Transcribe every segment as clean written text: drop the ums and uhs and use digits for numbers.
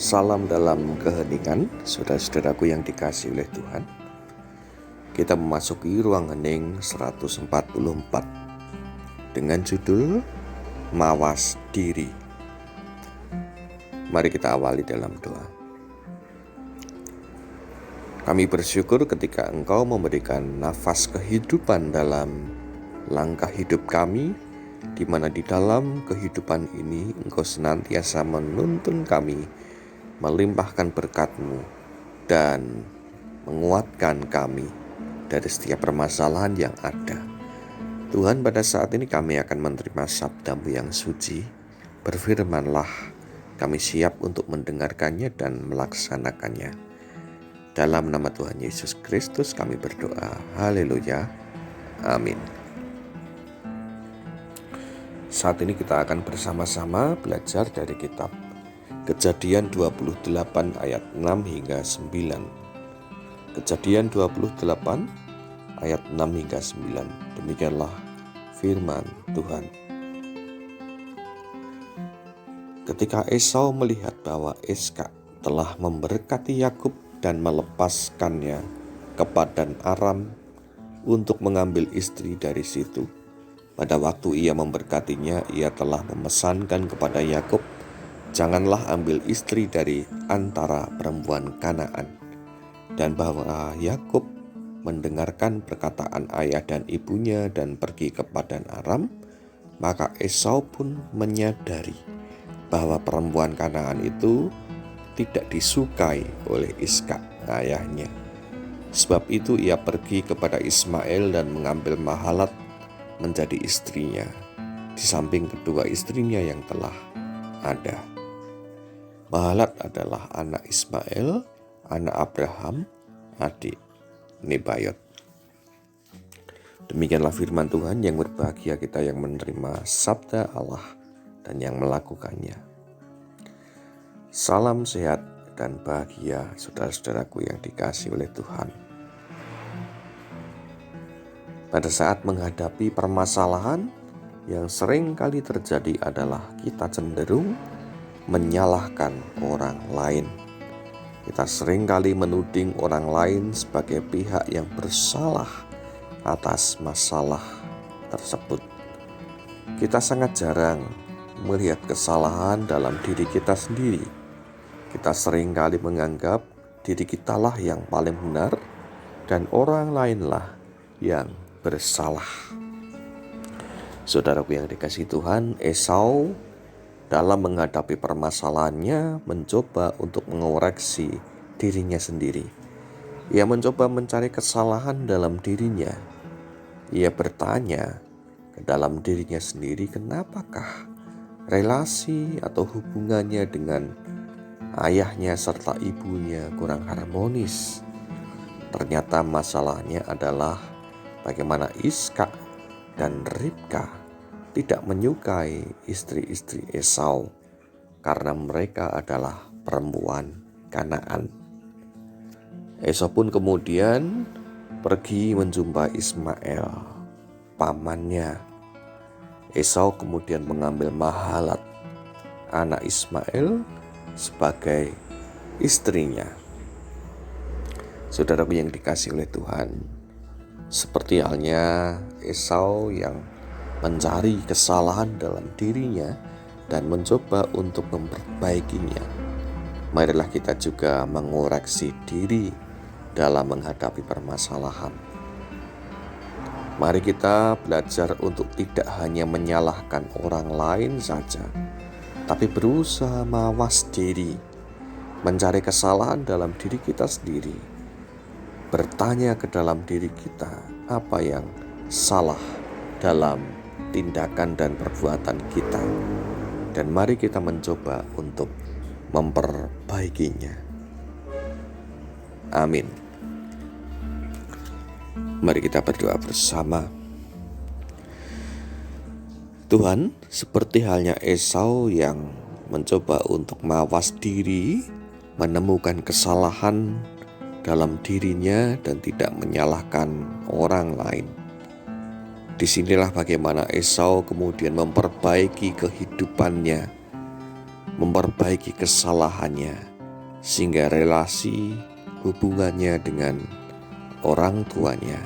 Salam dalam keheningan, saudara-saudaraku yang dikasihi oleh Tuhan. Kita memasuki ruang hening 144 dengan judul Mawas Diri. Mari kita awali dalam doa. Kami bersyukur ketika Engkau memberikan nafas kehidupan dalam langkah hidup kami, di mana di dalam kehidupan ini Engkau senantiasa menuntun kami, melimpahkan berkat-Mu dan menguatkan kami dari setiap permasalahan yang ada. Tuhan, pada saat ini kami akan menerima sabda-Mu yang suci. Berfirmanlah, kami siap untuk mendengarkannya dan melaksanakannya. Dalam nama Tuhan Yesus Kristus kami berdoa. Haleluya. Amin. Saat ini kita akan bersama-sama belajar dari kitab Kejadian 28 ayat 6 hingga 9. Kejadian 28 ayat 6 hingga 9. Demikianlah firman Tuhan. Ketika Esau melihat bahwa Iskak telah memberkati Yakub dan melepaskannya ke Padan Aram untuk mengambil istri dari situ, pada waktu ia memberkatinya, ia telah memesankan kepada Yakub, janganlah ambil istri dari antara perempuan Kanaan. Dan bahwa Yakub mendengarkan perkataan ayah dan ibunya dan pergi ke Padan Aram, maka Esau pun menyadari bahwa perempuan Kanaan itu tidak disukai oleh Iskak ayahnya. Sebab itu ia pergi kepada Ismail dan mengambil Mahalat menjadi istrinya, di samping kedua istrinya yang telah ada. Mahalat adalah anak Ismail, anak Abraham, adik Nebayot. Demikianlah firman Tuhan. Yang berbahagia kita yang menerima sabda Allah dan yang melakukannya. Salam sehat dan bahagia saudara-saudaraku yang dikasihi oleh Tuhan. Pada saat menghadapi permasalahan, yang sering kali terjadi adalah kita cenderung menyalahkan orang lain. Kita seringkali menuding orang lain sebagai pihak yang bersalah atas masalah tersebut. Kita sangat jarang melihat kesalahan dalam diri kita sendiri. Kita seringkali menganggap diri kitalah yang paling benar dan orang lainlah yang bersalah. Saudaraku yang dikasihi Tuhan, Esau dalam menghadapi permasalahannya mencoba untuk mengoreksi dirinya sendiri. Ia mencoba mencari kesalahan dalam dirinya. Ia bertanya ke dalam dirinya sendiri, kenapakah relasi atau hubungannya dengan ayahnya serta ibunya kurang harmonis. Ternyata masalahnya adalah bagaimana Iskak dan Ribka tidak menyukai istri-istri Esau karena mereka adalah perempuan Kanaan. Esau pun kemudian pergi menjumpai Ismail, pamannya. Esau kemudian mengambil Mahalat, anak Ismail, sebagai istrinya. Saudaraku yang dikasihi oleh Tuhan, seperti halnya Esau yang mencari kesalahan dalam dirinya dan mencoba untuk memperbaikinya, marilah kita juga mengoreksi diri dalam menghadapi permasalahan. Mari kita belajar untuk tidak hanya menyalahkan orang lain saja, tapi berusaha mawas diri, mencari kesalahan dalam diri kita sendiri, bertanya ke dalam diri kita apa yang salah dalam tindakan dan perbuatan kita, dan mari kita mencoba untuk memperbaikinya. Amin. Mari kita berdoa bersama. Tuhan, seperti halnya Esau yang mencoba untuk mawas diri, menemukan kesalahan dalam dirinya dan tidak menyalahkan orang lain. Disinilah bagaimana Esau kemudian memperbaiki kehidupannya, memperbaiki kesalahannya, sehingga relasi hubungannya dengan orang tuanya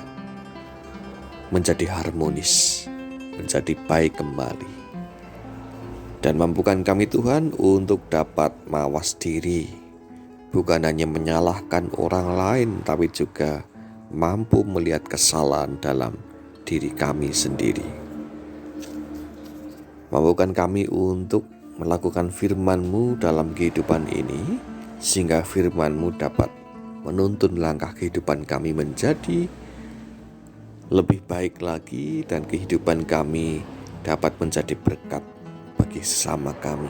menjadi harmonis, menjadi baik kembali. Dan mampukan kami Tuhan untuk dapat mawas diri, bukan hanya menyalahkan orang lain, tapi juga mampu melihat kesalahan dalam diri kami sendiri. Mampukan kami untuk melakukan firman-Mu dalam kehidupan ini, sehingga firman-Mu dapat menuntun langkah kehidupan kami menjadi lebih baik lagi, dan kehidupan kami dapat menjadi berkat bagi sesama kami.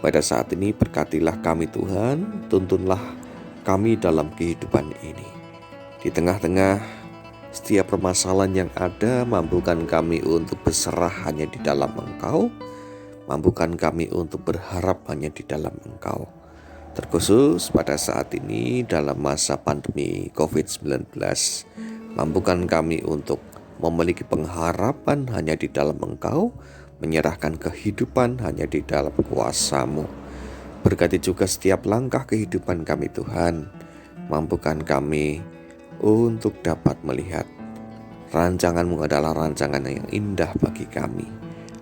Pada saat ini berkatilah kami Tuhan, tuntunlah kami dalam kehidupan ini. Di tengah-tengah setiap permasalahan yang ada, mampukan kami untuk berserah hanya di dalam Engkau, mampukan kami untuk berharap hanya di dalam Engkau. Terkhusus pada saat ini dalam masa pandemi COVID-19, mampukan kami untuk memiliki pengharapan hanya di dalam Engkau, menyerahkan kehidupan hanya di dalam kuasa-Mu. Berkati juga setiap langkah kehidupan kami Tuhan. Mampukan kami untuk dapat melihat rancangan-Mu adalah rancangan yang indah bagi kami.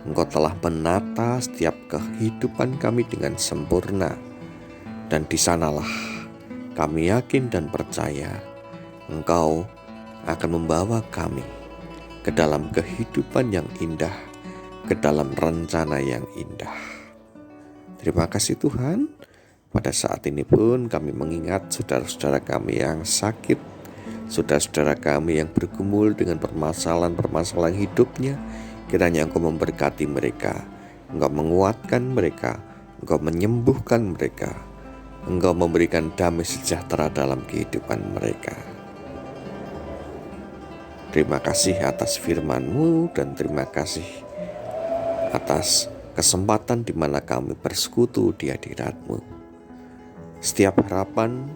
Engkau telah menata setiap kehidupan kami dengan sempurna. Dan di sanalah kami yakin dan percaya Engkau akan membawa kami ke dalam kehidupan yang indah, ke dalam rencana yang indah. Terima kasih Tuhan. Pada saat ini pun kami mengingat saudara-saudara kami yang sakit, saudara-saudara kami yang bergumul dengan permasalahan-permasalahan hidupnya. Kiranya Engkau memberkati mereka, Engkau menguatkan mereka, Engkau menyembuhkan mereka, Engkau memberikan damai sejahtera dalam kehidupan mereka. Terima kasih atas firman-Mu, dan terima kasih atas kesempatan di mana kami bersekutu di hadirat-Mu. Setiap harapan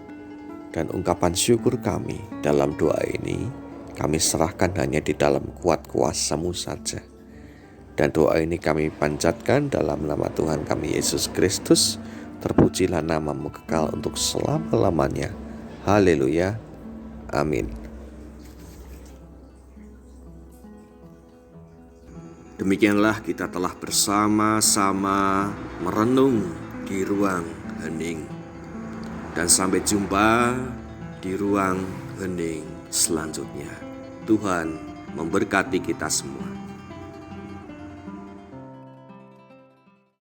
dan ungkapan syukur kami dalam doa ini, kami serahkan hanya di dalam kuat kuasa-Mu saja. Dan doa ini kami panjatkan dalam nama Tuhan kami Yesus Kristus. Terpujilah nama-Mu kekal untuk selama-lamanya. Haleluya. Amin. Demikianlah kita telah bersama-sama merenung di ruang hening. Dan sampai jumpa di ruang hening selanjutnya. Tuhan memberkati kita semua.